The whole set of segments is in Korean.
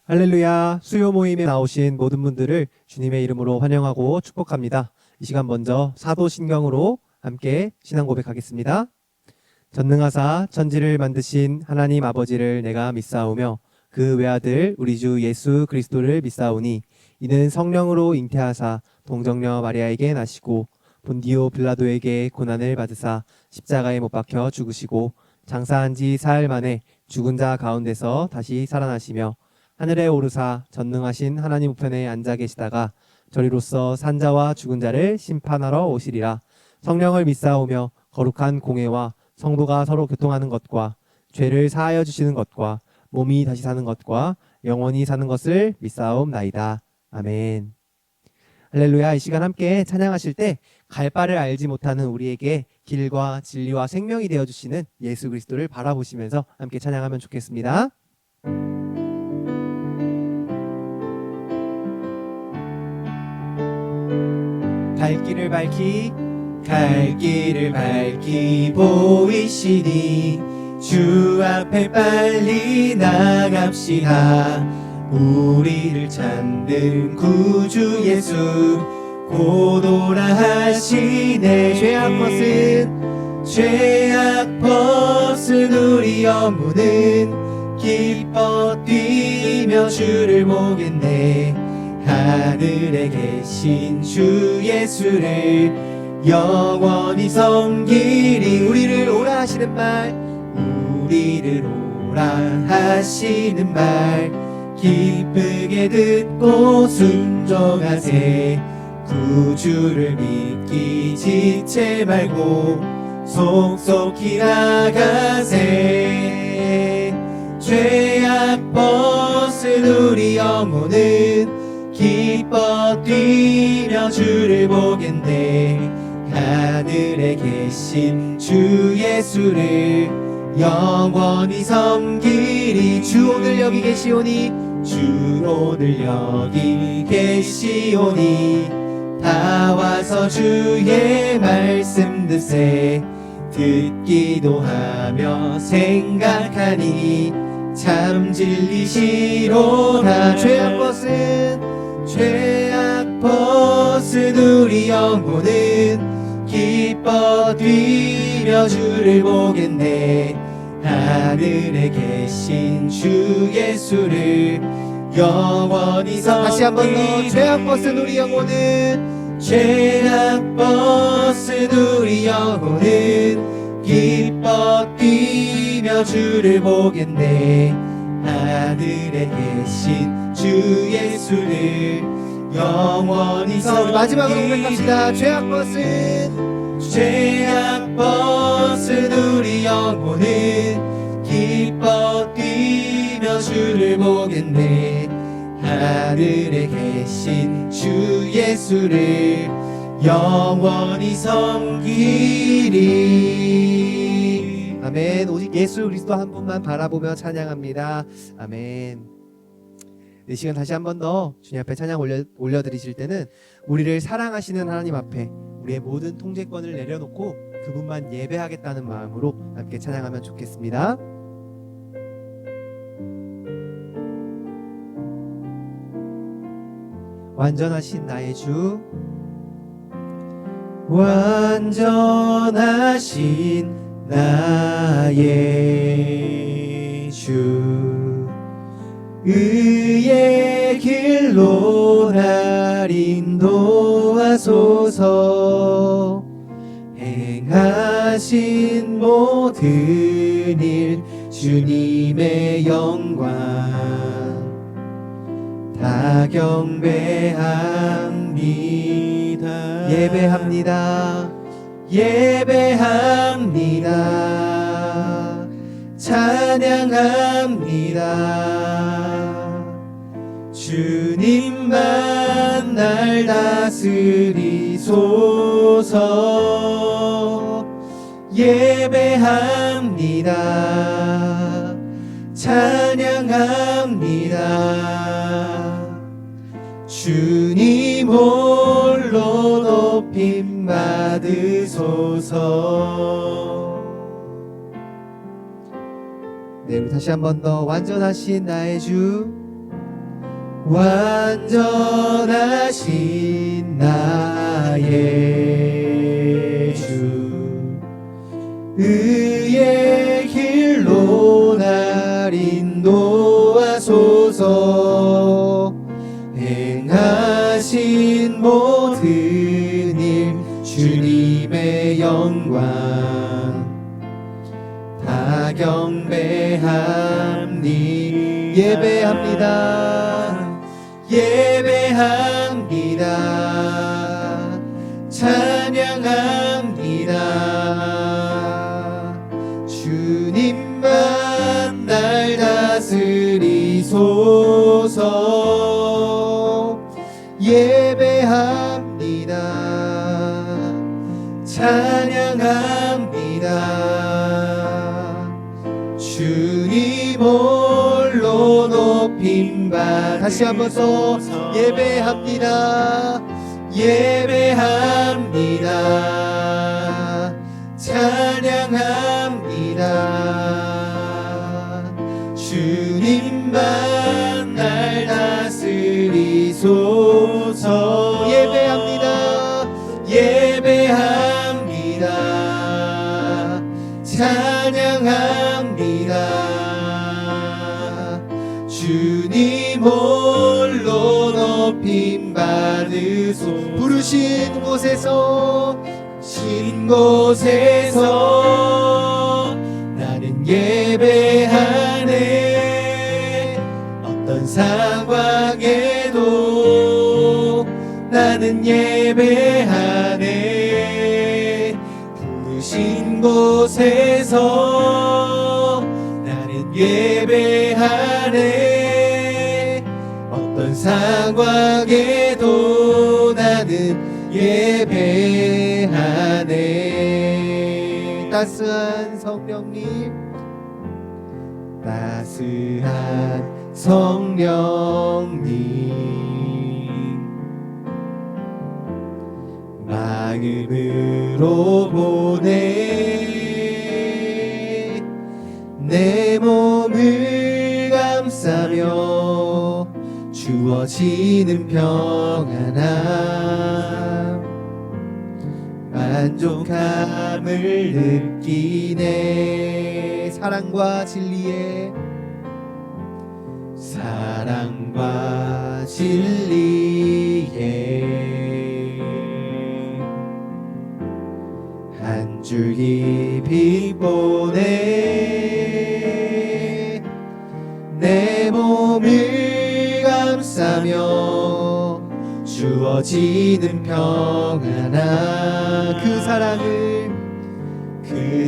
할렐루야. 수요 모임에 나오신 모든 분들을 주님의 이름으로 환영하고 축복합니다. 이 시간 먼저 사도신경으로 함께 신앙 고백하겠습니다. 전능하사 천지를 만드신 하나님 아버지를 내가 믿사오며 그 외아들 우리 주 예수 그리스도를 믿사오니 이는 성령으로 잉태하사 동정녀 마리아에게 나시고 본디오 빌라도에게 고난을 받으사 십자가에 못 박혀 죽으시고 장사한 지 사흘 만에 죽은 자 가운데서 다시 살아나시며 하늘에 오르사 전능하신 하나님 우편에 앉아 계시다가 저리로서 산자와 죽은 자를 심판하러 오시리라. 성령을 믿사오며 거룩한 공회와 성도가 서로 교통하는 것과 죄를 사하여 주시는 것과 몸이 다시 사는 것과 영원히 사는 것을 믿사옵나이다. 아멘. 할렐루야. 이 시간 함께 찬양하실 때 갈 바를 알지 못하는 우리에게 길과 진리와 생명이 되어주시는 예수 그리스도를 바라보시면서 함께 찬양하면 좋겠습니다. 갈 길을 밝히 보이시니 주 앞에 빨리 나갑시다. 우리를 찾는 구주 예수 곧 오라 하시네. 죄악 벗은 우리 영혼은 기뻐 뛰며 주를 보겠네. 하늘에 계신 주 예수를 영원히 섬기리. 우리를 오라 하시는 말 기쁘게 듣고 순종하세. 구주를 믿기 지체 말고 속속히 나가세. 죄악 벗은 우리 영혼은 기뻐 뛰며 주를 보겠네. 하늘에 계신 주 예수를 영원히 섬기리. 주 오늘 여기 계시오니 다 와서 주의 말씀 듣세. 듣기도 하며 생각하니 참 진리시로다. 죄악 벗은 우리 영혼은 기뻐 뛰며 주를 보겠네. 하늘에 계신 주 예수를 영원히 섬기리. 다시 한 번 더. 죄악 벗은 우리 영혼은 기뻐 뛰며 주를 보겠네. 하늘에 계신 주 예수를 영원히 섬기리. 마지막으로 고백합시다. 죄악 벗은 우리 영혼은 기뻐 뛰며 주를 보겠네. 하늘에 계신 주 예수를 영원히 섬기리. 아멘. 오직 예수 그리스도 한 분만 바라보며 찬양합니다. 아멘. 이 시간 다시 한 번 더 주님 앞에 찬양 올려드리실 때는 우리를 사랑하시는 하나님 앞에 우리의 모든 통제권을 내려놓고 그분만 예배하겠다는 마음으로 함께 찬양하면 좋겠습니다. 완전하신 나의 주, 완전하신 나의 주, 의의 길로 날 인도하소서. 행하신 모든 일 주님의 영광 다 경배합니다. 예배합니다. 찬양합니다. 주님만 날 다스리소서. 예배합니다. 찬양합니다. 주님 홀로 높임 받으소서. 네, 우리 다시 한 번 더. 완전하신 나의 주, 완전하신 나의 주 의의 길로 날 인도하소서. 행하신 모든 일 주님의 영광 다 경배합니 예배합니다. 예배합니다. 찬양합니다. 주님만 날 다스리소서. 예배합니다. 찬양합니다. 주님 홀로 높임받으소서. 다시 한번 더 예배합니다. 예배합니다. 찬양합니다. 주님만 날 다스리소서. 예배합니다. 예배합니다. 찬양합니다. 주님 홀로 높임받으소. 부르신 곳에서 나는 예배하네. 어떤 상황에도 나는 예배하네. 부르신 곳에서 나는 예배하네. 어떤 상황에도 나는 예배하네. 따스한 성령님, 따스한 성령님, 마음으로 보내. 내 몸을 감싸며 주어지는 평안함, 만족함을 느끼네. 사랑과 진리에 한 줄기 빛 보내. 내 몸을 감싸며 주어지는 평안함, 그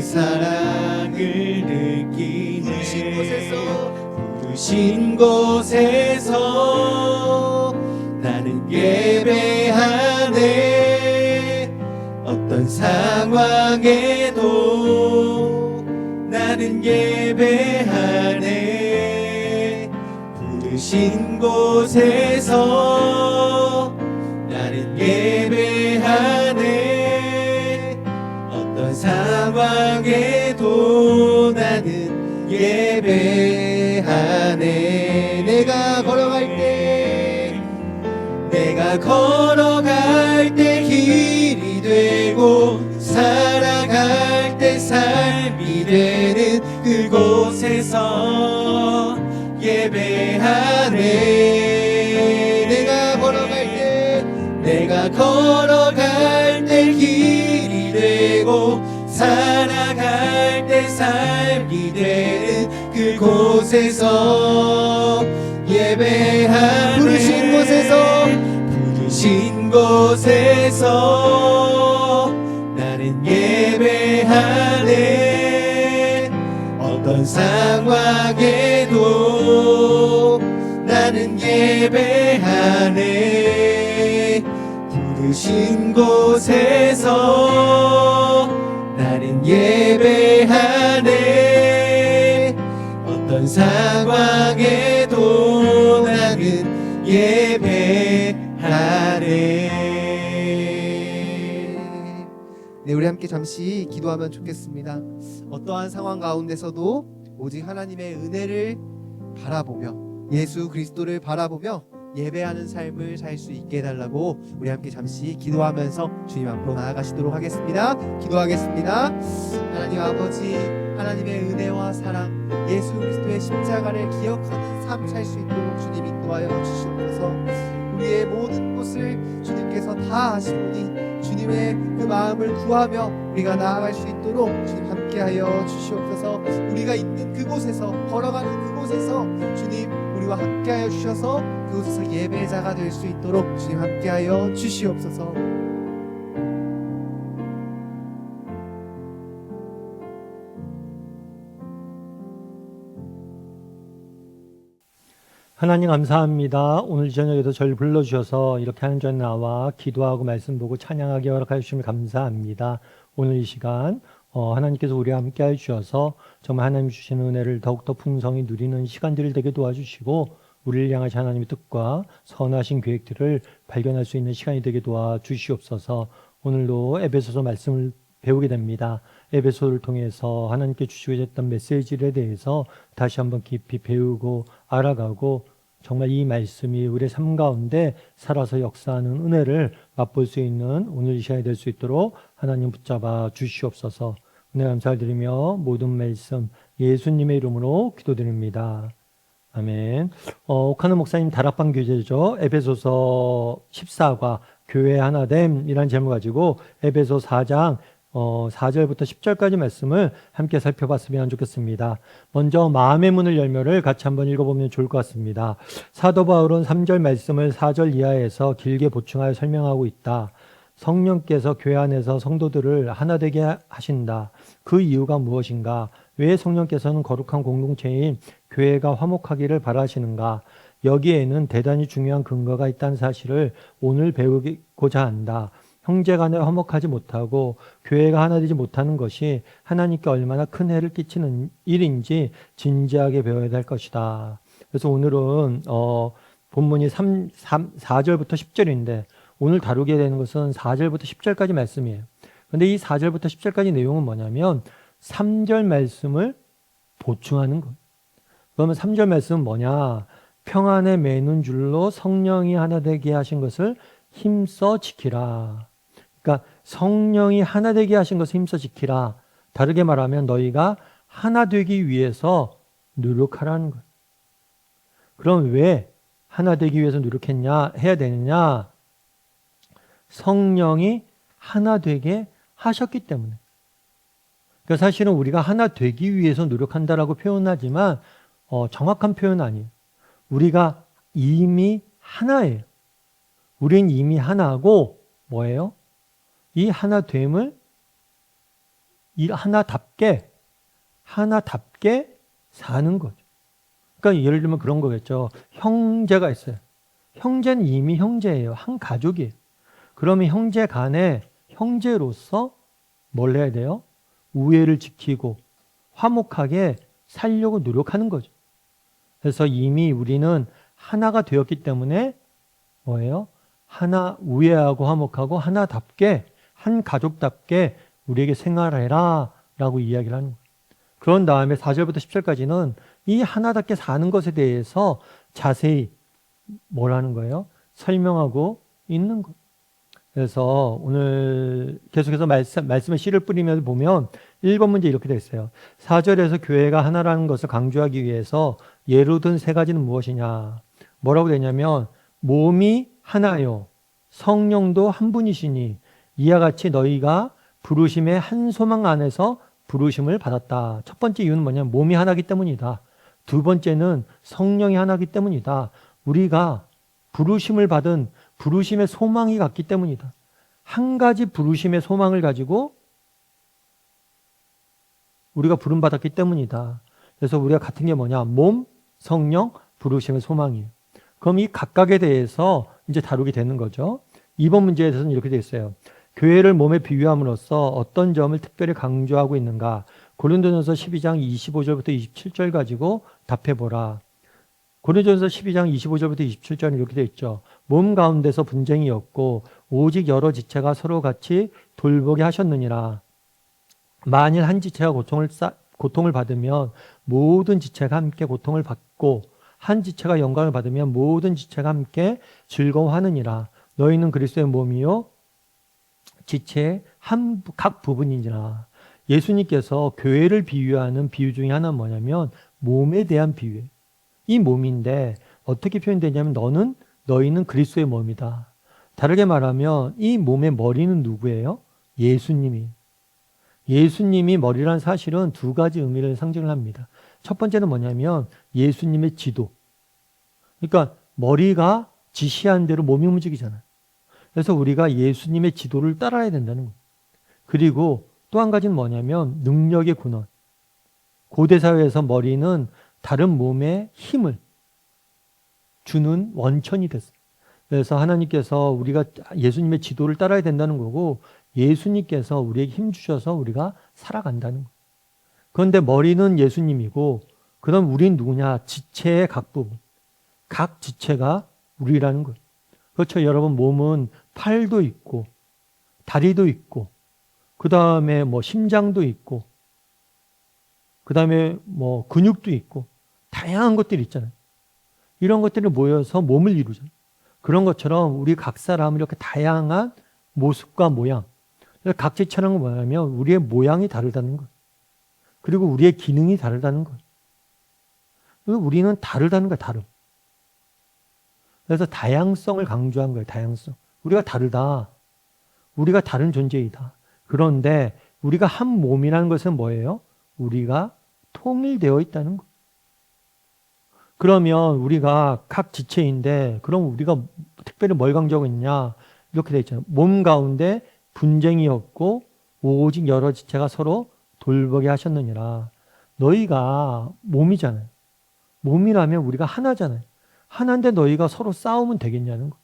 사랑을 느끼네. 부르신 곳에서 나는 예배하네. 어떤 상황에도 나는 예배하네. 부르신 곳에서 나는 예배하네. 어떤 상황에도 나는 예배하네. 내가 걸어갈 때 길이 되고 살아갈 때 삶이 되는 그곳에서 예배하네. 내가 걸어갈 때 길이 되고 살아갈 때 삶이 되는 그곳에서 예배하네. 부르신 곳에서 나는 예배하네. 어떤 상황에도 나는 예배하네. 부르신 곳에서 나는 예배하네. 어떤 상황에도 나는 예배하네. 네, 우리 함께 잠시 기도하면 좋겠습니다. 어떠한 상황 가운데서도 오직 하나님의 은혜를 바라보며 예수 그리스도를 바라보며 예배하는 삶을 살 수 있게 해달라고 우리 함께 잠시 기도하면서 주님 앞으로 나아가시도록 하겠습니다. 기도하겠습니다. 하나님 아버지, 하나님의 은혜와 사랑, 예수 그리스도의 십자가를 기억하는 삶 살 수 있도록 주님 인도하여 주시옵소서. 우리의 모든 것을 주님께서 다 아시오니 주님의 그 마음을 구하며 우리가 나아갈 수 있도록 주님 함께하여 주시옵소서. 우리가 있는 그곳에서, 걸어가는 그곳에서 주님 우리와 함께하여 주셔서 그곳에서 예배자가 될 수 있도록 주님 함께하여 주시옵소서. 하나님 감사합니다. 오늘 저녁에도 저를 불러주셔서 이렇게 하는 전에 나와 기도하고 말씀 보고 찬양하게 허락하여 주시면 감사합니다. 오늘 이 시간 하나님께서 우리와 함께 해주셔서 정말 하나님 주시는 은혜를 더욱더 풍성히 누리는 시간들을 되게 도와주시고 우리를 향하신 하나님의 뜻과 선하신 계획들을 발견할 수 있는 시간이 되게 도와주시옵소서. 오늘도 에베소서 말씀을 배우게 됩니다. 에베소를 통해서 하나님께 주시고자 했던 메시지에 대해서 다시 한번 깊이 배우고 알아가고 정말 이 말씀이 우리의 삶 가운데 살아서 역사하는 은혜를 맛볼 수 있는 오늘 이 시간이 될 수 있도록 하나님 붙잡아 주시옵소서. 은혜 감사드리며 모든 말씀 예수님의 이름으로 기도드립니다. 아멘. 옥하는 목사님 다락방 교재죠. 에베소서 14과 교회 하나됨이라는 제목을 가지고 에베소 4장 4절부터 10절까지 말씀을 함께 살펴봤으면 좋겠습니다. 먼저 마음의 문을 열며를 같이 한번 읽어보면 좋을 것 같습니다. 사도 바울은 3절 말씀을 4절 이하에서 길게 보충하여 설명하고 있다. 성령께서 교회 안에서 성도들을 하나 되게 하신다. 그 이유가 무엇인가? 왜 성령께서는 거룩한 공동체인 교회가 화목하기를 바라시는가? 여기에는 대단히 중요한 근거가 있다는 사실을 오늘 배우고자 한다. 형제간에 화목하지 못하고 교회가 하나 되지 못하는 것이 하나님께 얼마나 큰 해를 끼치는 일인지 진지하게 배워야 될 것이다. 그래서 오늘은 본문이 4절부터 10절인데 오늘 다루게 되는 것은 4절부터 10절까지 말씀이에요. 그런데 이 4절부터 10절까지 내용은 뭐냐면 3절 말씀을 보충하는 거예요. 그러면 3절 말씀은 뭐냐? 평안에 매는 줄로 성령이 하나 되게 하신 것을 힘써 지키라. 그러니까 성령이 하나 되게 하신 것을 힘써 지키라. 다르게 말하면 너희가 하나 되기 위해서 노력하라는 거예요. 그럼 왜 하나 되기 위해서 해야 되느냐? 성령이 하나 되게 하셨기 때문에. 그러니까 사실은 우리가 하나 되기 위해서 노력한다라고 표현하지만 정확한 표현은 아니에요. 우리가 이미 하나예요. 우린 이미 하나고 뭐예요? 이 하나됨을 이 하나답게 사는 거죠. 그러니까 예를 들면 그런 거겠죠. 형제가 있어요. 형제는 이미 형제예요. 한 가족이에요. 그러면 형제 간에 형제로서 뭘 해야 돼요? 우애를 지키고 화목하게 살려고 노력하는 거죠. 그래서 이미 우리는 하나가 되었기 때문에 뭐예요? 하나 우애하고 화목하고 하나답게 한 가족답게 우리에게 생활해라 라고 이야기를 하는 거예요. 그런 다음에 4절부터 10절까지는 이 하나답게 사는 것에 대해서 자세히 뭘 하는 거예요? 설명하고 있는 거예요. 그래서 오늘 계속해서 말씀의 씨를 뿌리면서 보면 1번 문제 이렇게 되어 있어요. 4절에서 교회가 하나라는 것을 강조하기 위해서 예로 든 세 가지는 무엇이냐? 뭐라고 되냐면 몸이 하나요. 성령도 한 분이시니 이와 같이 너희가 부르심의 한 소망 안에서 부르심을 받았다. 첫 번째 이유는 뭐냐면 몸이 하나이기 때문이다. 두 번째는 성령이 하나이기 때문이다. 우리가 부르심을 받은 부르심의 소망이 같기 때문이다. 한 가지 부르심의 소망을 가지고 우리가 부름받았기 때문이다. 그래서 우리가 같은 게 뭐냐? 몸, 성령, 부르심의 소망이에요. 그럼 이 각각에 대해서 이제 다루게 되는 거죠. 2번 문제에서는 이렇게 되어 있어요. 교회를 몸에 비유함으로써 어떤 점을 특별히 강조하고 있는가? 고린도전서 12장 25절부터 27절 가지고 답해보라. 고린도전서 12장 25절부터 27절은 이렇게 되어 있죠. 몸 가운데서 분쟁이 없고 오직 여러 지체가 서로 같이 돌보게 하셨느니라. 만일 한 지체가 고통을 받으면 모든 지체가 함께 고통을 받고 한 지체가 영광을 받으면 모든 지체가 함께 즐거워하느니라. 너희는 그리스도의 몸이요 지체의 각 부분이니라. 예수님께서 교회를 비유하는 비유 중에 하나는 뭐냐면 몸에 대한 비유예요. 이 몸인데 어떻게 표현되냐면 너희는 그리스도의 몸이다. 다르게 말하면 이 몸의 머리는 누구예요? 예수님이. 예수님이 머리란 사실은 두 가지 의미를 상징을 합니다. 첫 번째는 뭐냐면 예수님의 지도. 그러니까 머리가 지시한 대로 몸이 움직이잖아요. 그래서 우리가 예수님의 지도를 따라야 된다는 거예요. 그리고 또 한 가지는 뭐냐면 능력의 근원. 고대 사회에서 머리는 다른 몸에 힘을 주는 원천이 됐어요. 그래서 하나님께서 우리가 예수님의 지도를 따라야 된다는 거고 예수님께서 우리에게 힘 주셔서 우리가 살아간다는 거예요. 그런데 머리는 예수님이고 그럼 우린 누구냐? 지체의 각 부분. 각 지체가 우리라는 거예요. 그렇죠. 여러분 몸은 팔도 있고 다리도 있고 그 다음에 뭐 심장도 있고 그 다음에 뭐 근육도 있고 다양한 것들이 있잖아요. 이런 것들이 모여서 몸을 이루잖아요. 그런 것처럼 우리 각 사람은 이렇게 다양한 모습과 모양. 각 지체라는 건 뭐냐면 우리의 모양이 다르다는 거예요. 그리고 우리의 기능이 다르다는 거예요. 그리고 우리는 다르다는 거예요. 다름. 그래서 다양성을 강조한 거예요. 다양성. 우리가 다르다. 우리가 다른 존재이다. 그런데 우리가 한 몸이라는 것은 뭐예요? 우리가 통일되어 있다는 거예요. 그러면 우리가 각 지체인데 그럼 우리가 특별히 뭘 강조하고 있냐? 이렇게 되어 있잖아요. 몸 가운데 분쟁이 없고 오직 여러 지체가 서로 돌보게 하셨느니라. 너희가 몸이잖아요. 몸이라면 우리가 하나잖아요. 하나인데 너희가 서로 싸우면 되겠냐는 거.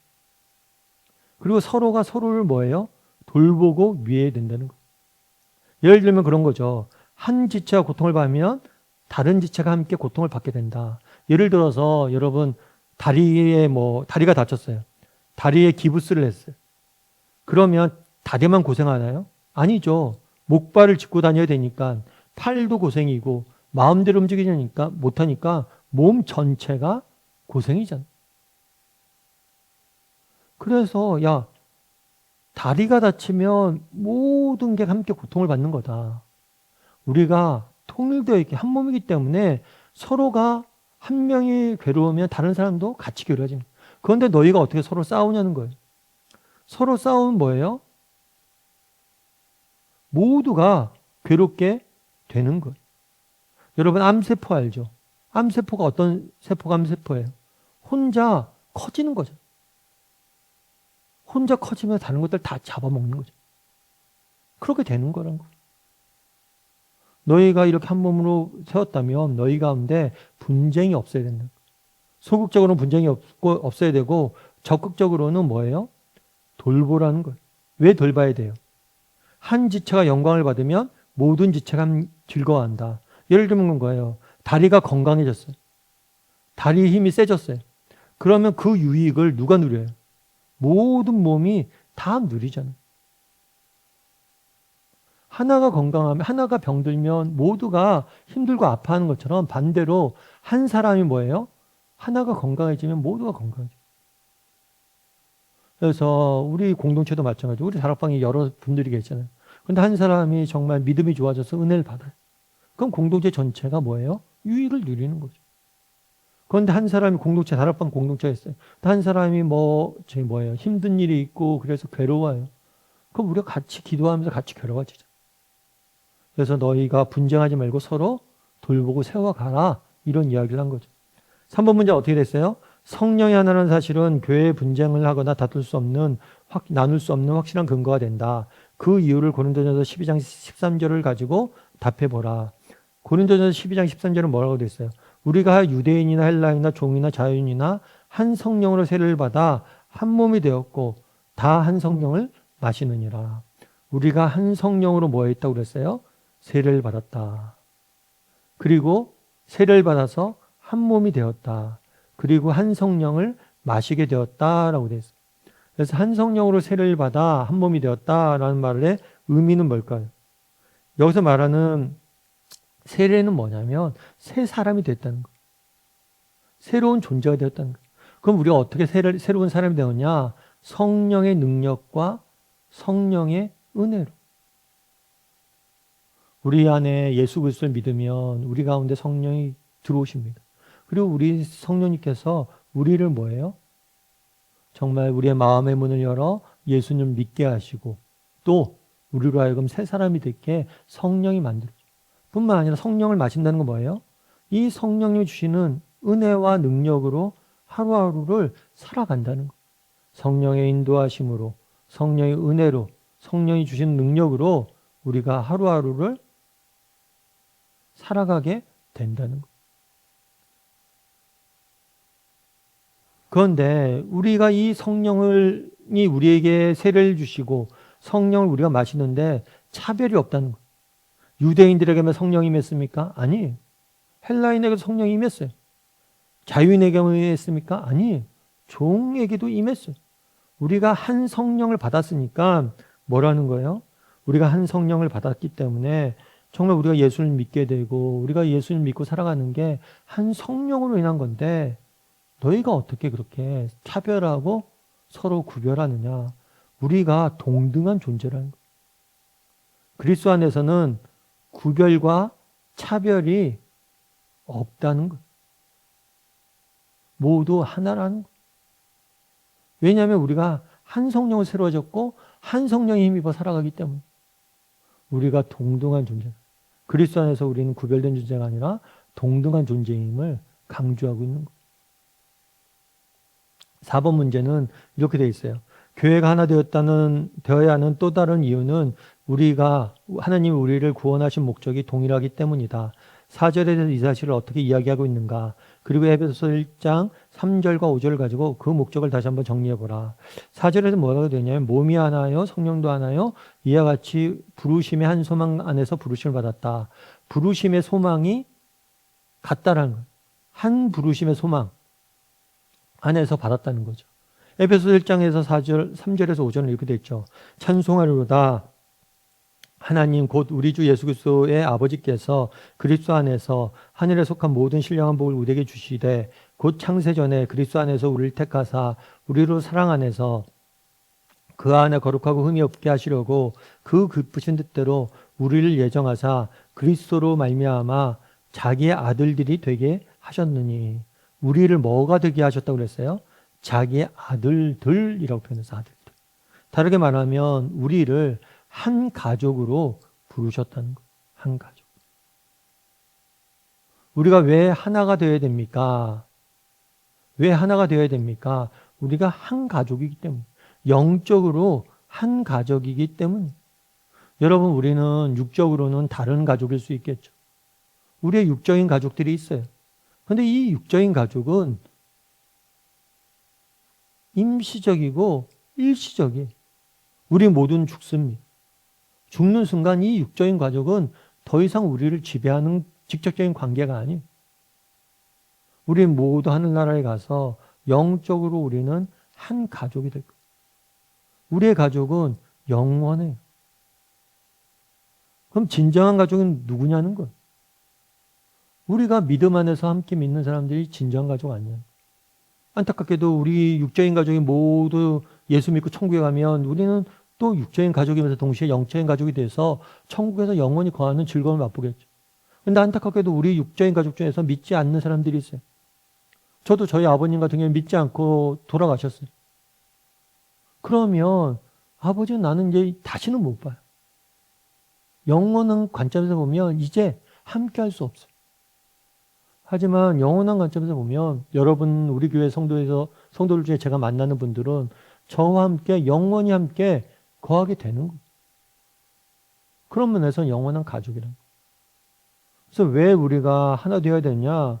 그리고 서로가 서로를 뭐예요? 돌보고 위해야 된다는 거. 예를 들면 그런 거죠. 한 지체가 고통을 받으면 다른 지체가 함께 고통을 받게 된다. 예를 들어서 여러분 다리가 다쳤어요. 다리에 기부스를 했어요. 그러면 다리만 고생하나요? 아니죠. 목발을 짚고 다녀야 되니까 팔도 고생이고 마음대로 움직이니까 못하니까 몸 전체가 고생이잖아. 그래서 다리가 다치면 모든 게 함께 고통을 받는 거다. 우리가 통일되어 있게 한 몸이기 때문에 서로가 한 명이 괴로우면 다른 사람도 같이 괴로워집니다. 그런데 너희가 어떻게 서로 싸우냐는 거예요. 서로 싸우면 뭐예요? 모두가 괴롭게 되는 거예요. 여러분 암세포 알죠? 암세포가 어떤 세포가 암세포예요? 혼자 커지는 거죠. 혼자 커지면 다른 것들 다 잡아먹는 거죠. 그렇게 되는 거란 거예요. 너희가 이렇게 한 몸으로 세웠다면 너희 가운데 분쟁이 없어야 된다. 소극적으로는 분쟁이 없어야 되고 적극적으로는 뭐예요? 돌보라는 거예요. 왜 돌봐야 돼요? 한 지체가 영광을 받으면 모든 지체가 즐거워한다. 예를 들면 거예요. 다리가 건강해졌어요. 다리 힘이 세졌어요. 그러면 그 유익을 누가 누려요? 모든 몸이 다 누리잖아요. 하나가 건강하면, 하나가 병들면 모두가 힘들고 아파하는 것처럼 반대로 한 사람이 뭐예요? 하나가 건강해지면 모두가 건강해져요. 그래서 우리 공동체도 마찬가지고 우리 다락방에 여러 분들이 계시잖아요. 그런데 한 사람이 정말 믿음이 좋아져서 은혜를 받아요. 그럼 공동체 전체가 뭐예요? 유익을 누리는 거죠. 그런데 한 사람이 다락방 공동체가 있어요. 한 사람이 힘든 일이 있고 그래서 괴로워요. 그럼 우리가 같이 기도하면서 같이 괴로워지죠. 그래서 너희가 분쟁하지 말고 서로 돌보고 세워가라. 이런 이야기를 한 거죠. 3번 문제 어떻게 됐어요? 성령이 하나라는 사실은 교회의 분쟁을 하거나 나눌 수 없는 확실한 근거가 된다. 그 이유를 고린도전서 12장 13절을 가지고 답해보라. 고린도전서 12장 13절은 뭐라고 되어 있어요? 우리가 유대인이나 헬라인이나 종이나 자유인이나 한 성령으로 세례를 받아 한 몸이 되었고 다 한 성령을 마시느니라. 우리가 한 성령으로 모여있다고 그랬어요? 세례를 받았다. 그리고 세례를 받아서 한 몸이 되었다. 그리고 한 성령을 마시게 되었다라고 되어 있어요. 그래서 한 성령으로 세례를 받아 한 몸이 되었다라는 말의 의미는 뭘까요? 여기서 말하는 세례는 뭐냐면 새 사람이 됐다는 거예요. 새로운 존재가 되었다는 거예요. 그럼 우리가 어떻게 새로운 사람이 되었냐? 성령의 능력과 성령의 은혜로. 우리 안에 예수 그리스도를 믿으면 우리 가운데 성령이 들어오십니다. 그리고 우리 성령님께서 우리를 뭐예요? 정말 우리의 마음의 문을 열어 예수님을 믿게 하시고 또 우리로 하여금 새 사람이 되게 성령이 만들어요. 뿐만 아니라 성령을 마신다는 건 뭐예요? 이 성령님이 주시는 은혜와 능력으로 하루하루를 살아간다는 거. 성령의 인도하심으로, 성령의 은혜로, 성령이 주신 능력으로 우리가 하루하루를 살아가게 된다는 거. 그런데 우리가 이 성령이 우리에게 세례를 주시고 성령을 우리가 마시는데 차별이 없다는 거. 유대인들에게만 성령이 임했습니까? 아니에요. 헬라인에게도 성령이 임했어요. 자유인에게만 임했습니까? 아니에요. 종에게도 임했어요. 우리가 한 성령을 받았으니까 뭐라는 거예요? 우리가 한 성령을 받았기 때문에 정말 우리가 예수를 믿게 되고 우리가 예수를 믿고 살아가는 게 한 성령으로 인한 건데 너희가 어떻게 그렇게 차별하고 서로 구별하느냐? 우리가 동등한 존재라는 거예요. 그리스도 안에서는 구별과 차별이 없다는 거예요. 모두 하나라는 거예요. 왜냐하면 우리가 한 성령을 새로워졌고 한 성령에 힘입어 살아가기 때문에 우리가 동등한 존재. 그리스도 안에서 우리는 구별된 존재가 아니라 동등한 존재임을 강조하고 있는 거예요. 4번 문제는 이렇게 되어 있어요. 교회가 하나 되어야 하는 또 다른 이유는 하나님이 우리를 구원하신 목적이 동일하기 때문이다. 4절에 대해서 이 사실을 어떻게 이야기하고 있는가? 그리고 에베소서 1장 3절과 5절을 가지고 그 목적을 다시 한번 정리해보라. 4절에서 뭐라고 되냐면 몸이 하나요? 성령도 하나요? 이와 같이 부르심의 한 소망 안에서 부르심을 받았다. 부르심의 소망이 같다라는 거예요. 한 부르심의 소망 안에서 받았다는 거죠. 에베소 1장에서 3절에서 5절은 이렇게 되어 있죠. 찬송하리로다. 하나님 곧 우리 주 예수 그리스도의 아버지께서 그리스도 안에서 하늘에 속한 모든 신령한 복을 우리에게 주시되 곧 창세전에 그리스도 안에서 우리를 택하사 우리로 사랑 안에서 그 안에 거룩하고 흠이 없게 하시려고 그 기쁘신 뜻대로 우리를 예정하사 그리스도로 말미암아 자기의 아들들이 되게 하셨느니. 우리를 뭐가 되게 하셨다고 그랬어요? 자기의 아들들이라고 표현해서 아들들. 다르게 말하면 우리를 한 가족으로 부르셨다는 거. 한 가족. 우리가 왜 하나가 되어야 됩니까? 왜 하나가 되어야 됩니까? 우리가 한 가족이기 때문에. 영적으로 한 가족이기 때문에. 여러분, 우리는 육적으로는 다른 가족일 수 있겠죠. 우리의 육적인 가족들이 있어요. 그런데 이 육적인 가족은 임시적이고 일시적이에요. 우리 모두는 죽습니다. 죽는 순간 이 육적인 가족은 더 이상 우리를 지배하는 직접적인 관계가 아니에요. 우리 모두 하늘나라에 가서 영적으로 우리는 한 가족이 될 거예요. 우리의 가족은 영원해요. 그럼 진정한 가족은 누구냐는 거예요. 우리가 믿음 안에서 함께 믿는 사람들이 진정한 가족 아니에요. 안타깝게도 우리 육적인 가족이 모두 예수 믿고 천국에 가면 우리는 또 육적인 가족이면서 동시에 영적인 가족이 돼서 천국에서 영원히 거하는 즐거움을 맛보겠죠. 그런데 안타깝게도 우리 육적인 가족 중에서 믿지 않는 사람들이 있어요. 저도 저희 아버님 같은 경우에 믿지 않고 돌아가셨어요. 그러면 아버지는 나는 이제 다시는 못 봐요. 영원한 관점에서 보면 이제 함께 할 수 없어요. 하지만 영원한 관점에서 보면 여러분 우리 교회 성도들 중에 제가 만나는 분들은 저와 함께 영원히 함께 거하게 되는 거예요. 그런 면에서 영원한 가족이라는 거예요. 그래서 왜 우리가 하나 되어야 되냐?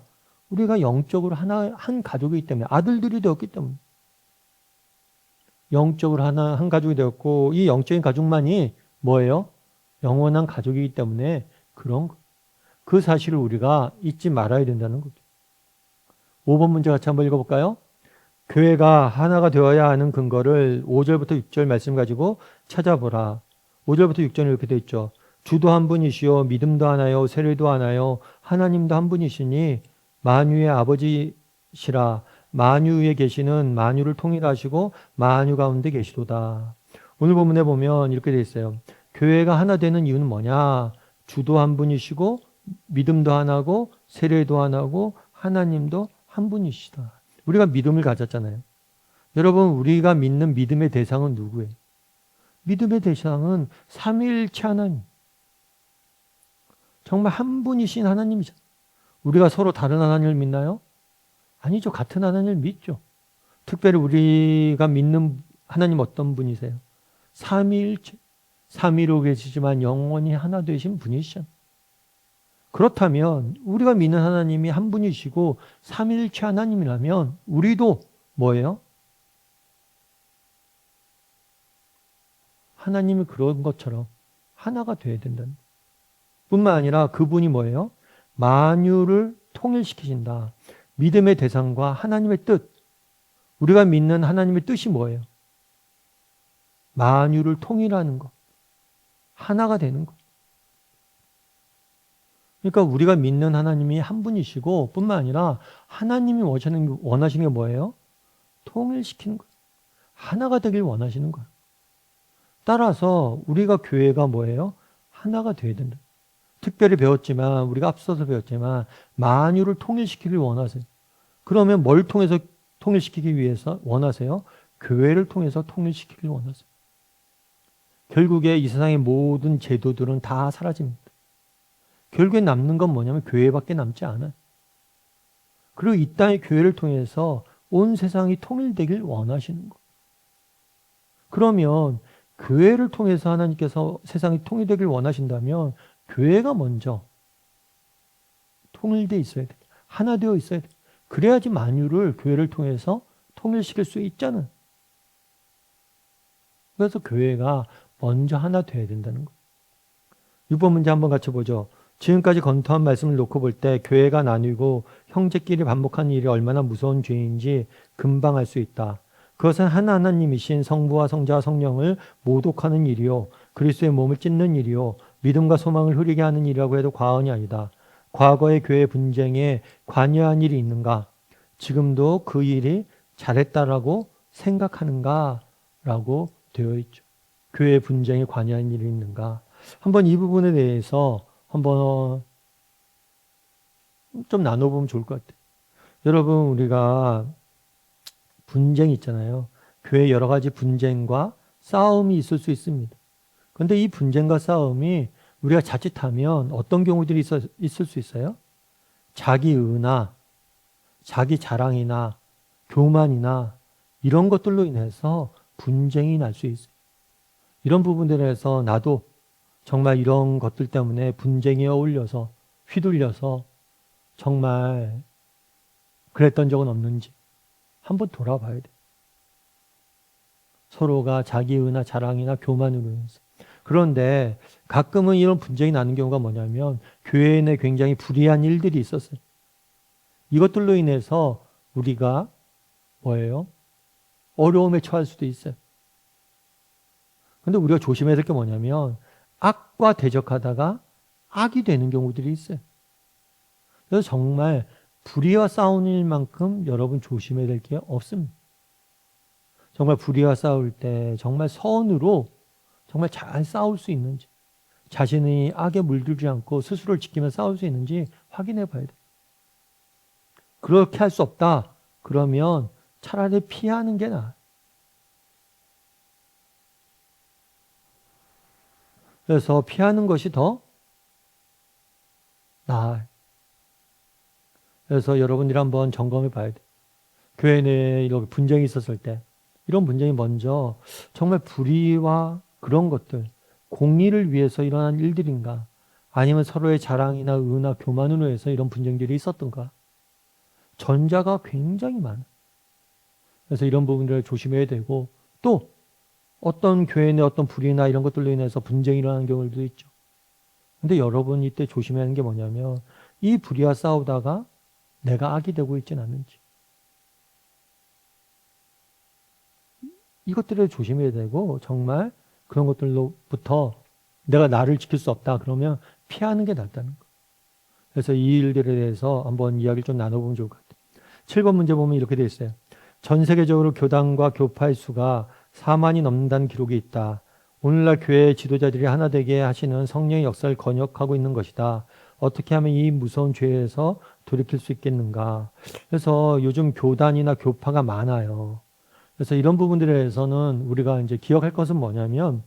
우리가 영적으로 한 가족이기 때문에 아들들이 되었기 때문에 영적으로 한 가족이 되었고 이 영적인 가족만이 뭐예요? 영원한 가족이기 때문에 그런 거. 그 사실을 우리가 잊지 말아야 된다는 거죠. 5번 문제 같이 한번 읽어볼까요? 교회가 하나가 되어야 하는 근거를 5절부터 6절 말씀 가지고 찾아보라. 5절부터 6절은 이렇게 되어 있죠. 주도 한 분이시요 믿음도 하나요 세례도 하나요 하나님도 한 분이시니 만유의 아버지 시라 만유에 계시는 만유를 통일하시고 만유 가운데 계시도다. 오늘 본문에 보면 이렇게 되어 있어요. 교회가 하나 되는 이유는 뭐냐? 주도 한 분이시고 믿음도 하나고 세례도 하나고 하나님도 한 분이시다. 우리가 믿음을 가졌잖아요. 여러분, 우리가 믿는 믿음의 대상은 누구예요? 믿음의 대상은 삼위일체 하나님. 정말 한 분이신 하나님이죠. 우리가 서로 다른 하나님을 믿나요? 아니죠. 같은 하나님을 믿죠. 특별히 우리가 믿는 하나님 어떤 분이세요? 삼위일체. 삼위로 계시지만 영원히 하나 되신 분이시죠. 그렇다면 우리가 믿는 하나님이 한 분이시고 삼위일체 하나님이라면 우리도 뭐예요? 하나님이 그런 것처럼 하나가 되어야 된다는 뿐만 아니라 그분이 뭐예요? 만유를 통일시키신다. 믿음의 대상과 하나님의 뜻. 우리가 믿는 하나님의 뜻이 뭐예요? 만유를 통일하는 것. 하나가 되는 것. 그러니까 우리가 믿는 하나님이 한 분이시고 뿐만 아니라 하나님이 원하시는 게 뭐예요? 통일시키는 것. 하나가 되길 원하시는 거예요. 따라서 우리가 교회가 뭐예요? 하나가 되어야 된다. 특별히 배웠지만 우리가 앞서서 배웠지만 만유를 통일시키길 원하세요. 그러면 뭘 통해서 통일시키기 위해서 원하세요? 교회를 통해서 통일시키길 원하세요. 결국에 이 세상의 모든 제도들은 다 사라집니다. 결국에 남는 건 뭐냐면 교회밖에 남지 않아요. 그리고 이 땅의 교회를 통해서 온 세상이 통일되길 원하시는 거예요. 그러면 교회를 통해서 하나님께서 세상이 통일되길 원하신다면 교회가 먼저 통일되어 있어야 돼. 하나 되어 있어야 돼. 그래야지 만유를 교회를 통해서 통일시킬 수 있잖아요. 그래서 교회가 먼저 하나 되어야 된다는 거. 6번 문제 한번 같이 보죠. 지금까지 검토한 말씀을 놓고 볼 때 교회가 나뉘고 형제끼리 반복하는 일이 얼마나 무서운 죄인지 금방 알 수 있다. 그것은 하나님이신 성부와 성자와 성령을 모독하는 일이요. 그리스도의 몸을 찢는 일이요. 믿음과 소망을 흐리게 하는 일이라고 해도 과언이 아니다. 과거의 교회 분쟁에 관여한 일이 있는가? 지금도 그 일이 잘했다라고 생각하는가? 라고 되어 있죠. 교회 분쟁에 관여한 일이 있는가? 한번 이 부분에 대해서 한번 좀 나눠보면 좋을 것 같아요. 여러분, 우리가 분쟁이 있잖아요. 교회 여러 가지 분쟁과 싸움이 있을 수 있습니다. 그런데 이 분쟁과 싸움이 우리가 자칫하면 어떤 경우들이 있을 수 있어요? 자기 의나 자기 자랑이나 교만이나 이런 것들로 인해서 분쟁이 날 수 있어요. 이런 부분들에서 나도 정말 이런 것들 때문에 분쟁에 어울려서 휘둘려서 정말 그랬던 적은 없는지 한번 돌아봐야 돼. 서로가 자기 의나 자랑이나 교만으로 인해서. 그런데 가끔은 이런 분쟁이 나는 경우가 뭐냐면 교회 내 굉장히 불의한 일들이 있었어요. 이것들로 인해서 우리가 뭐예요? 어려움에 처할 수도 있어요. 그런데 우리가 조심해야 될 게 뭐냐면 악과 대적하다가 악이 되는 경우들이 있어요. 그래서 정말 불의와 싸우는 일만큼 여러분 조심해야 될 게 없습니다. 정말 불의와 싸울 때 정말 선으로 정말 잘 싸울 수 있는지, 자신이 악에 물들지 않고 스스로를 지키며 싸울 수 있는지 확인해 봐야 돼요. 그렇게 할 수 없다. 그러면 차라리 피하는 게 나아요. 그래서 피하는 것이 더 나아요. 그래서 여러분들이 한번 점검해 봐야 돼요. 교회 내에 이렇게 분쟁이 있었을 때 이런 분쟁이 먼저 정말 불의와 그런 것들, 공의를 위해서 일어난 일들인가? 아니면 서로의 자랑이나 의나 교만으로 해서 이런 분쟁들이 있었던가? 전자가 굉장히 많아요. 그래서 이런 부분들을 조심해야 되고 또 어떤 교회 내 어떤 불의나 이런 것들로 인해서 분쟁이 일어나는 경우도 있죠. 근데 여러분 이때 조심해야 하는 게 뭐냐면 이 불의와 싸우다가 내가 악이 되고 있지는 않는지 이것들을 조심해야 되고 정말 그런 것들로부터 내가 나를 지킬 수 없다 그러면 피하는 게 낫다는 거. 그래서 이 일들에 대해서 한번 이야기를 좀 나눠보면 좋을 것 같아요. 7번 문제 보면 이렇게 되어 있어요. 전 세계적으로 교단과 교파의 수가 4만이 넘는다는 기록이 있다. 오늘날 교회 지도자들이 하나 되게 하시는 성령의 역사를 번역하고 있는 것이다. 어떻게 하면 이 무서운 죄에서 돌이킬 수 있겠는가? 그래서 요즘 교단이나 교파가 많아요. 그래서 이런 부분들에 대해서는 우리가 이제 기억할 것은 뭐냐면,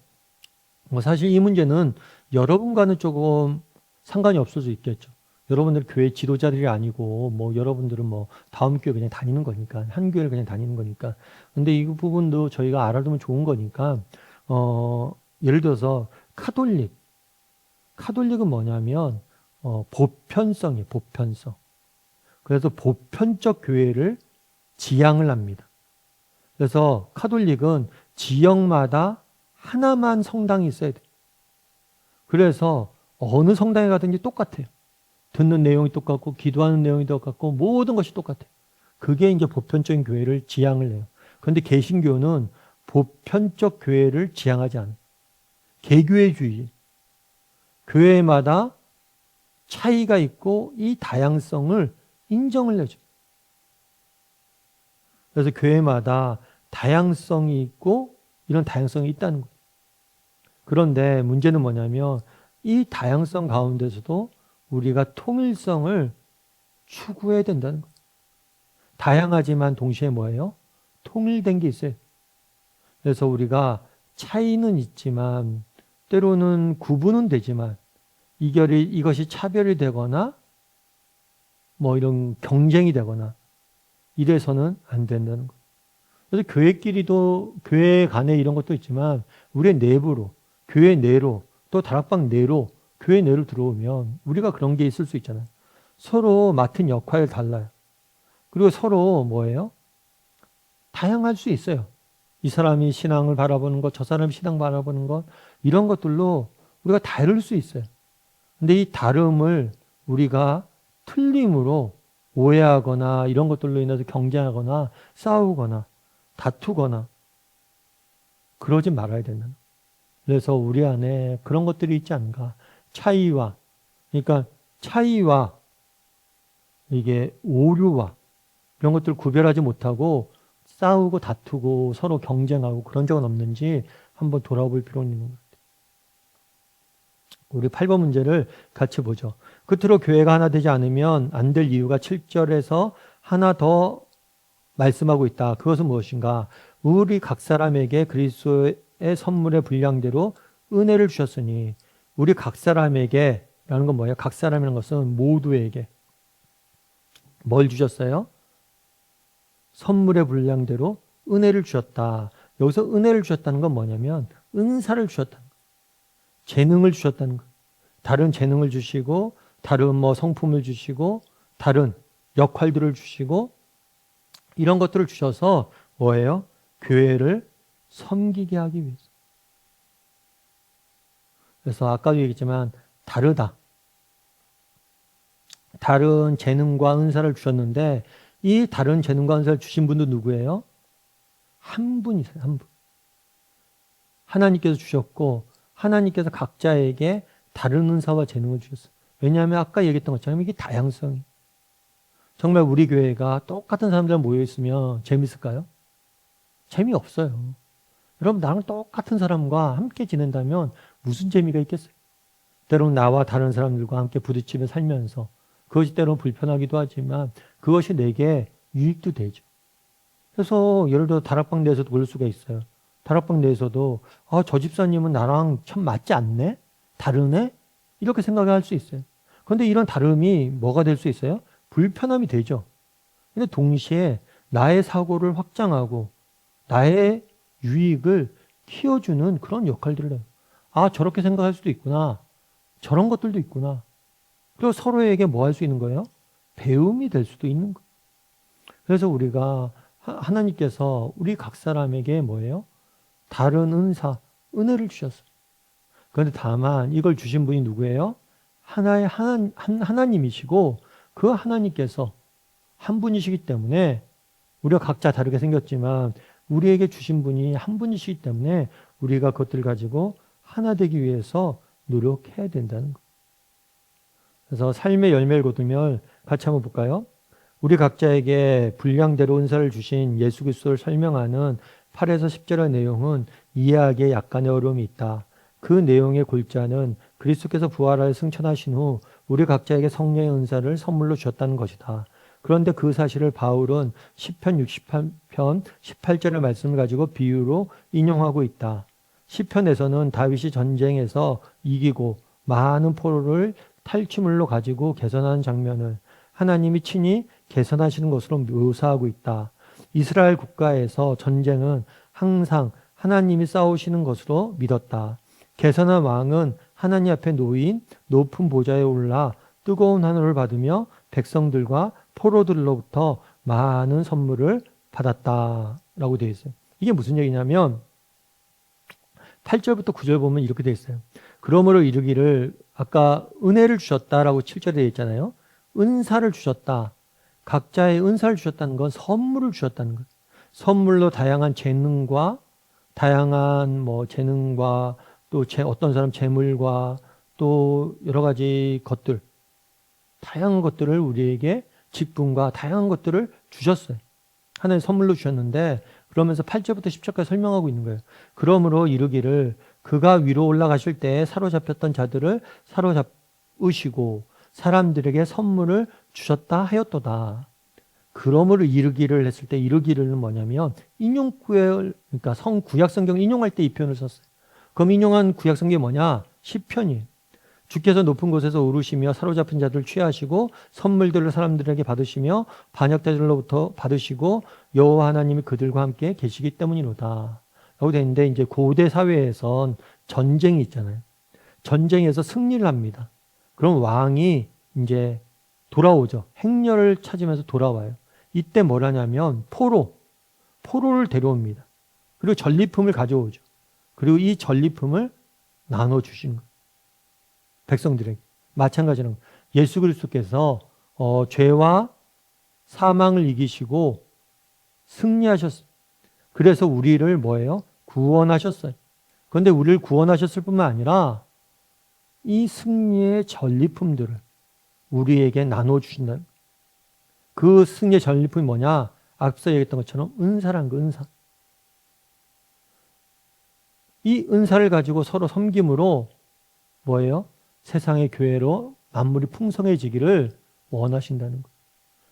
사실 이 문제는 여러분과는 조금 상관이 없을 수 있겠죠. 여러분들 교회 지도자들이 아니고, 여러분들은 다음 교회 그냥 다니는 거니까, 한 교회를 그냥 다니는 거니까. 근데 이 부분도 저희가 알아두면 좋은 거니까, 예를 들어서 카톨릭은 뭐냐면, 보편성이에요, 보편성. 그래서 보편적 교회를 지향을 합니다. 그래서 카톨릭은 지역마다 하나만 성당이 있어야 돼요. 그래서 어느 성당에 가든지 똑같아요. 듣는 내용이 똑같고 기도하는 내용이 똑같고 모든 것이 똑같아요. 그게 이제 보편적인 교회를 지향을 해요. 그런데 개신교는 보편적 교회를 지향하지 않아요. 개교회주의. 교회마다 차이가 있고 이 다양성을 인정을 해줘요. 그래서 교회마다 다양성이 있고 이런 다양성이 있다는 거예요. 그런데 문제는 뭐냐면 이 다양성 가운데서도 우리가 통일성을 추구해야 된다는 거예요. 다양하지만 동시에 뭐예요? 통일된 게 있어요. 그래서 우리가 차이는 있지만 때로는 구분은 되지만 이것이 차별이 되거나 이런 경쟁이 되거나 이래서는 안 된다는 거예요. 그래서 교회끼리도 교회 간에 이런 것도 있지만 우리의 내부로 교회 내로 또 다락방 내로 교회 내로 들어오면 우리가 그런 게 있을 수 있잖아요. 서로 맡은 역할이 달라요. 그리고 서로 뭐예요? 다양할 수 있어요. 이 사람이 신앙을 바라보는 것, 저 사람이 신앙 바라보는 것 이런 것들로 우리가 다를 수 있어요. 근데 이 다름을 우리가 틀림으로 오해하거나 이런 것들로 인해서 경쟁하거나 싸우거나 다투거나 그러지 말아야 된다. 그래서 우리 안에 그런 것들이 있지 않은가. 그러니까 차이와 이게 오류와 이런 것들을 구별하지 못하고 싸우고 다투고 서로 경쟁하고 그런 적은 없는지 한번 돌아볼 필요는 있는 것 같아요. 우리 8번 문제를 같이 보죠. 끝으로 교회가 하나 되지 않으면 안 될 이유가 7절에서 하나 더 말씀하고 있다. 그것은 무엇인가? 우리 각 사람에게 그리스도의 선물의 분량대로 은혜를 주셨으니 우리 각 사람에게 라는 건 뭐예요? 각 사람이라는 것은 모두에게 뭘 주셨어요? 선물의 분량대로 은혜를 주셨다. 여기서 은혜를 주셨다는 건 뭐냐면 은사를 주셨다는 거예요. 재능을 주셨다는 거예요. 다른 재능을 주시고 다른 성품을 주시고 다른 역할들을 주시고 이런 것들을 주셔서 뭐예요? 교회를 섬기게 하기 위해서. 그래서 아까도 얘기했지만 다르다. 다른 재능과 은사를 주셨는데 이 다른 재능과 은사를 주신 분도 누구예요? 한 분이세요. 한 분. 하나님께서 주셨고 하나님께서 각자에게 다른 은사와 재능을 주셨어요. 왜냐하면 아까 얘기했던 것처럼 이게 다양성이. 정말 우리 교회가 똑같은 사람들 모여 있으면 재밌을까요? 재미없어요. 여러분 나랑 똑같은 사람과 함께 지낸다면 무슨 재미가 있겠어요? 때로는 나와 다른 사람들과 함께 부딪히며 살면서 그것이 때로는 불편하기도 하지만 그것이 내게 유익도 되죠. 그래서 예를 들어 다락방 내에서도 그럴 수가 있어요. 다락방 내에서도 저 집사님은 나랑 참 맞지 않네? 다르네? 이렇게 생각할 수 있어요. 그런데 이런 다름이 뭐가 될 수 있어요? 불편함이 되죠. 근데 동시에 나의 사고를 확장하고 나의 유익을 키워주는 그런 역할들을 해요. 저렇게 생각할 수도 있구나. 저런 것들도 있구나. 그리고 서로에게 뭐 할 수 있는 거예요? 배움이 될 수도 있는 거예요. 그래서 우리가 하나님께서 우리 각 사람에게 뭐예요? 다른 은사, 은혜를 주셨어요. 그런데 다만 이걸 주신 분이 누구예요? 하나의 하나님이시고 그 하나님께서 한 분이시기 때문에 우리가 각자 다르게 생겼지만 우리에게 주신 분이 한 분이시기 때문에 우리가 그것들을 가지고 하나 되기 위해서 노력해야 된다는 거예요. 그래서 삶의 열매를 거두면 같이 한번 볼까요? 우리 각자에게 분량대로 은사를 주신 예수 그리스도를 설명하는 8에서 10절의 내용은 이해하기에 약간의 어려움이 있다. 그 내용의 골자는 그리스도께서 부활하여 승천하신 후 우리 각자에게 성령의 은사를 선물로 주셨다는 것이다. 그런데 그 사실을 바울은 시편 68편 18절의 말씀을 가지고 비유로 인용하고 있다. 시편에서는 다윗이 전쟁에서 이기고 많은 포로를 탈취물로 가지고 개선하는 장면을 하나님이 친히 개선하시는 것으로 묘사하고 있다. 이스라엘 국가에서 전쟁은 항상 하나님이 싸우시는 것으로 믿었다. 개선한 왕은 하나님 앞에 놓인 높은 보좌에 올라 뜨거운 하늘을 받으며 백성들과 포로들로부터 많은 선물을 받았다라고 되어 있어요. 이게 무슨 얘기냐면 8절부터 9절 보면 이렇게 되어 있어요. 그러므로 이르기를 아까 은혜를 주셨다라고 7절에 되어 있잖아요. 은사를 주셨다. 각자의 은사를 주셨다는 건 선물을 주셨다는 거예요. 선물로 다양한 재능과 또 어떤 사람 재물과 또 여러 가지 것들, 다양한 것들을 우리에게 직분과 다양한 것들을 주셨어요. 하나의 선물로 주셨는데 그러면서 8절부터 10절까지 설명하고 있는 거예요. 그러므로 이르기를 그가 위로 올라가실 때 사로잡혔던 자들을 사로잡으시고 사람들에게 선물을 주셨다 하였도다. 그러므로 이르기를 했을 때 이르기를은 뭐냐면 그러니까 구약 성경을 인용할 때 이 표현을 썼어요. 그럼 인용한 구약 성경이 뭐냐? 시편이에요. 주께서 높은 곳에서 오르시며 사로잡힌 자들을 취하시고 선물들을 사람들에게 받으시며 반역자들로부터 받으시고 여호와 하나님이 그들과 함께 계시기 때문이로다. 라고 되어 있는데 이제 고대 사회에선 전쟁이 있잖아요. 전쟁에서 승리를 합니다. 그럼 왕이 이제 돌아오죠. 행렬을 찾으면서 돌아와요. 이때 뭘 하냐면 포로를 데려옵니다. 그리고 전리품을 가져오죠. 그리고 이 전리품을 나눠주시는 거예요. 백성들에게. 마찬가지로 예수 그리스도께서 죄와 사망을 이기시고 승리하셨어요. 그래서 우리를 뭐예요? 구원하셨어요. 그런데 우리를 구원하셨을 뿐만 아니라 이 승리의 전리품들을 우리에게 나눠주신다. 그 승리의 전리품이 뭐냐? 앞서 얘기했던 것처럼 은사란 거, 은사. 이 은사를 가지고 서로 섬김으로 뭐예요? 세상의 교회로 만물이 풍성해지기를 원하신다는 거예요.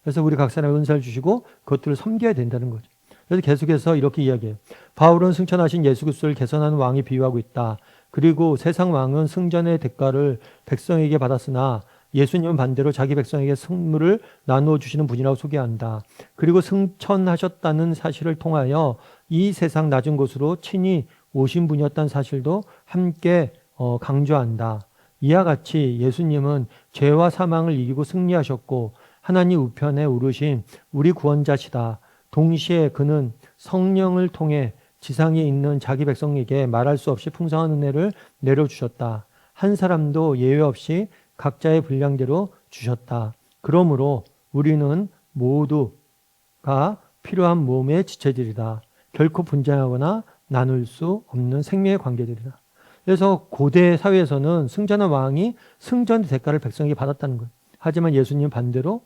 그래서 우리 각 사람의 은사를 주시고 그것들을 섬겨야 된다는 거죠. 그래서 계속해서 이렇게 이야기해요. 바울은 승천하신 예수 그리스도를 개선하는 왕이 비유하고 있다. 그리고 세상 왕은 승전의 대가를 백성에게 받았으나 예수님은 반대로 자기 백성에게 선물을 나누어 주시는 분이라고 소개한다. 그리고 승천하셨다는 사실을 통하여 이 세상 낮은 곳으로 친히 오신 분이었다는 사실도 함께 강조한다. 이와 같이 예수님은 죄와 사망을 이기고 승리하셨고 하나님 우편에 오르신 우리 구원자시다. 동시에 그는 성령을 통해 지상에 있는 자기 백성에게 말할 수 없이 풍성한 은혜를 내려주셨다. 한 사람도 예외 없이 각자의 분량대로 주셨다. 그러므로 우리는 모두가 필요한 몸의 지체들이다. 결코 분쟁하거나 나눌 수 없는 생명의 관계들이다. 그래서 고대 사회에서는 승전한 왕이 승전의 대가를 백성에게 받았다는 거예요. 하지만 예수님 반대로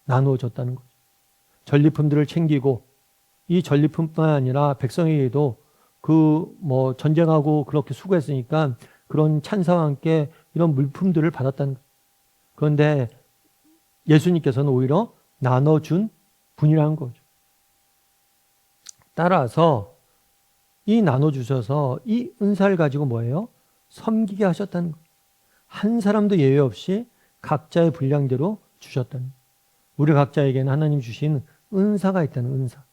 나누어 줬다는 거죠. 전리품들을 챙기고 이 전리품뿐만 아니라 백성에게도 전쟁하고 그렇게 수고했으니까 그런 찬사와 함께 이런 물품들을 받았다는 거예요. 그런데 예수님께서는 오히려 나눠준 분이라는 거죠. 따라서 이 나눠주셔서 이 은사를 가지고 뭐예요? 섬기게 하셨다는 거예요. 한 사람도 예외 없이 각자의 분량대로 주셨다는 거예요. 우리 각자에게는 하나님 주신 은사가 있다는 은사.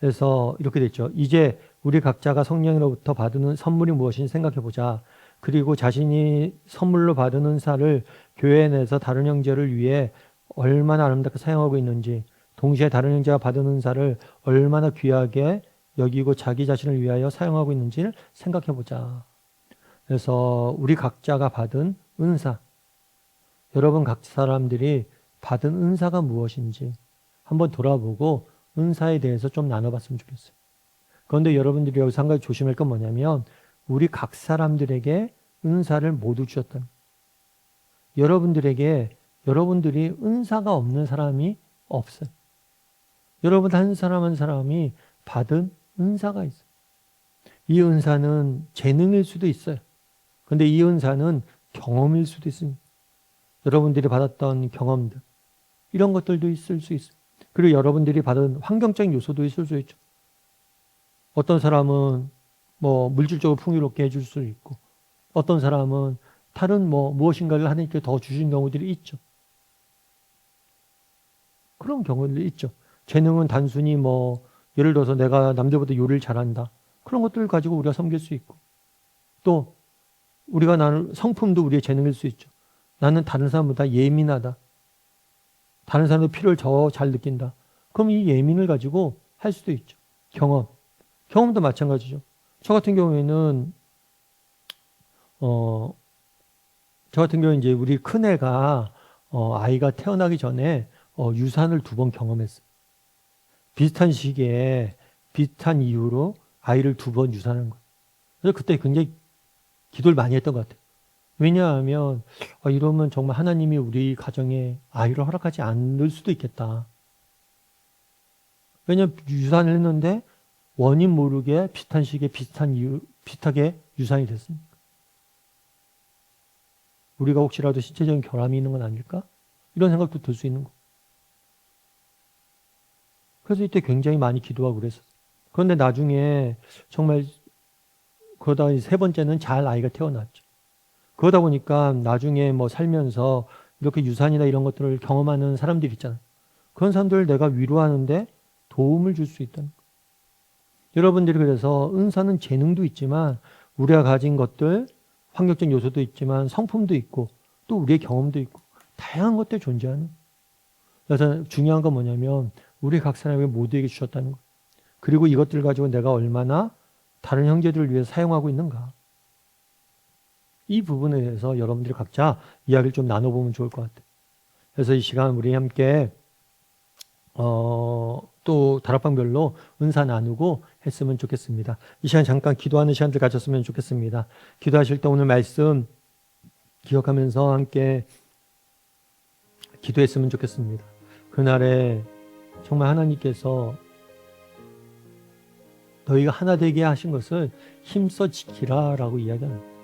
그래서 이렇게 됐죠. 이제 우리 각자가 성령으로부터 받는 선물이 무엇인지 생각해보자. 그리고 자신이 선물로 받은 은사를 교회 내에서 다른 형제를 위해 얼마나 아름답게 사용하고 있는지, 동시에 다른 형제가 받은 은사를 얼마나 귀하게 여기고 자기 자신을 위하여 사용하고 있는지를 생각해보자. 그래서 우리 각자가 받은 은사, 여러분 각 사람들이 받은 은사가 무엇인지 한번 돌아보고 은사에 대해서 좀 나눠봤으면 좋겠어요. 그런데 여러분들이 여기서 한 가지 조심할 건 뭐냐면 우리 각 사람들에게 은사를 모두 주셨다는 거예요. 여러분들이 은사가 없는 사람이 없어요. 여러분 한 사람 한 사람이 받은 은사가 있어요. 이 은사는 재능일 수도 있어요. 근데 이 은사는 경험일 수도 있습니다. 여러분들이 받았던 경험들, 이런 것들도 있을 수 있어요. 그리고 여러분들이 받은 환경적인 요소도 있을 수 있죠. 어떤 사람은 뭐 물질적으로 풍요롭게 해줄 수 있고, 어떤 사람은 다른 무엇인가를 하나님께 더 주신 경우들이 있죠. 그런 경우들이 있죠. 재능은 단순히 예를 들어서 내가 남들보다 요리를 잘한다. 그런 것들을 가지고 우리가 섬길 수 있고, 또 나는 성품도 우리의 재능일 수 있죠. 나는 다른 사람보다 예민하다. 다른 사람의 필요를 더 잘 느낀다. 그럼 이 예민을 가지고 할 수도 있죠. 경험도 마찬가지죠. 저 같은 경우에는 이제 우리 큰애가 아이가 태어나기 전에 유산을 2번 경험했어요. 비슷한 시기에 비슷한 이유로 아이를 2번 유산한 거예요. 그래서 그때 굉장히 기도를 많이 했던 것 같아요. 왜냐하면 이러면 정말 하나님이 우리 가정에 아이를 허락하지 않을 수도 있겠다. 왜냐하면 유산을 했는데 원인 모르게 비슷한 시기에 비슷하게 유산이 됐습니다. 우리가 혹시라도 신체적인 결함이 있는 건 아닐까? 이런 생각도 들 수 있는 거. 그래서 이때 굉장히 많이 기도하고 그랬었어요. 그런데 나중에 정말 그러다가 3번째는 잘 아이가 태어났죠. 그러다 보니까 나중에 살면서 이렇게 유산이나 이런 것들을 경험하는 사람들이 있잖아요. 그런 사람들을 내가 위로하는데 도움을 줄 수 있다는 거예요. 여러분들이 그래서 은사는 재능도 있지만 우리가 가진 것들, 환경적 요소도 있지만 성품도 있고 또 우리의 경험도 있고 다양한 것들이 존재하는 거예요. 그래서 중요한 건 뭐냐면 우리 각 사람에게 모두에게 주셨다는 거예요. 그리고 이것들을 가지고 내가 얼마나 다른 형제들을 위해 사용하고 있는가. 이 부분에 대해서 여러분들이 각자 이야기를 좀 나눠보면 좋을 것 같아요. 그래서 이 시간 우리 함께 또 다락방별로 은사 나누고 했으면 좋겠습니다. 이 시간 잠깐 기도하는 시간들 가졌으면 좋겠습니다. 기도하실 때 오늘 말씀 기억하면서 함께 기도했으면 좋겠습니다. 그날에 정말 하나님께서 너희가 하나 되게 하신 것을 힘써 지키라 라고 이야기합니다.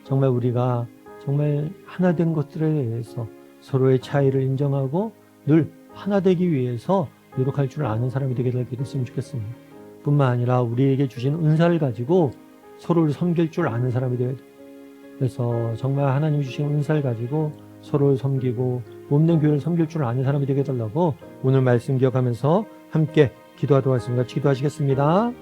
정말 우리가 정말 하나 된 것들에 대해서 서로의 차이를 인정하고 늘 하나 되기 위해서 노력할 줄 아는 사람이 되게 됐으면 좋겠습니다. 뿐만 아니라 우리에게 주신 은사를 가지고 서로를 섬길 줄 아는 사람이 되어야 돼요. 그래서 정말 하나님이 주신 은사를 가지고 서로를 섬기고 몸된 교회를 섬길 줄 아는 사람이 되게 해달라고 오늘 말씀 기억하면서 함께 기도하도록 하겠습니다. 기도하시겠습니다.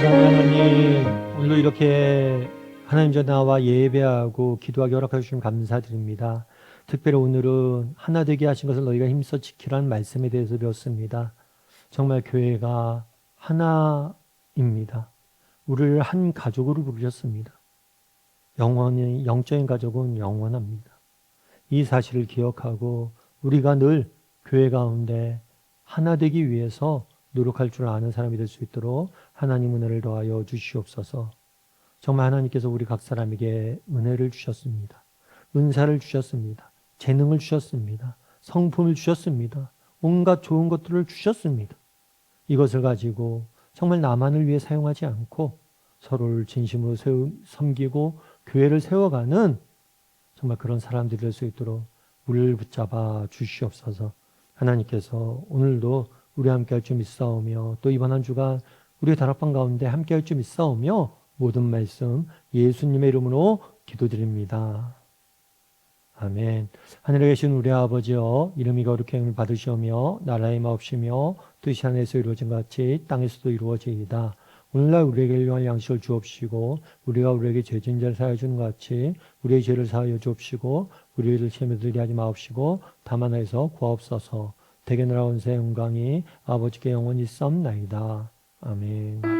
사랑하는 하나님, 오늘도 이렇게 하나님 전에 나와 예배하고 기도하기 허락해 주시면 감사드립니다. 특별히 오늘은 하나 되게 하신 것을 너희가 힘써 지키라는 말씀에 대해서 배웠습니다. 정말 교회가 하나입니다. 우리를 한 가족으로 부르셨습니다. 영적인 가족은 영원합니다. 이 사실을 기억하고 우리가 늘 교회 가운데 하나 되기 위해서 노력할 줄 아는 사람이 될 수 있도록 하나님 은혜를 더하여 주시옵소서. 정말 하나님께서 우리 각 사람에게 은혜를 주셨습니다. 은사를 주셨습니다. 재능을 주셨습니다. 성품을 주셨습니다. 온갖 좋은 것들을 주셨습니다. 이것을 가지고 정말 나만을 위해 사용하지 않고 서로를 진심으로 섬기고 교회를 세워가는 정말 그런 사람들이 될 수 있도록 우리를 붙잡아 주시옵소서. 하나님께서 오늘도 우리 함께 할 줄 믿사오며 또 이번 한 주간 우리의 다락방 가운데 함께 할 줄 믿사오며 모든 말씀 예수님의 이름으로 기도드립니다. 아멘. 하늘에 계신 우리 아버지여, 이름이 거룩히 여김을 받으시오며 나라의 마옵시며 뜻이 하늘에서 이루어진 것 같이 땅에서도 이루어지이다. 오늘날 우리에게 일용할 양식을 주옵시고 우리가 우리에게 죄진 자를 사하여 주는 것 같이 우리의 죄를 사하여 주옵시고 우리를 시험에 들게 하지 마옵시고 다만 해서 구하옵소서. 대개 나라 원세 영광이 아버지께 영원히 있사옵나이다. 아멘.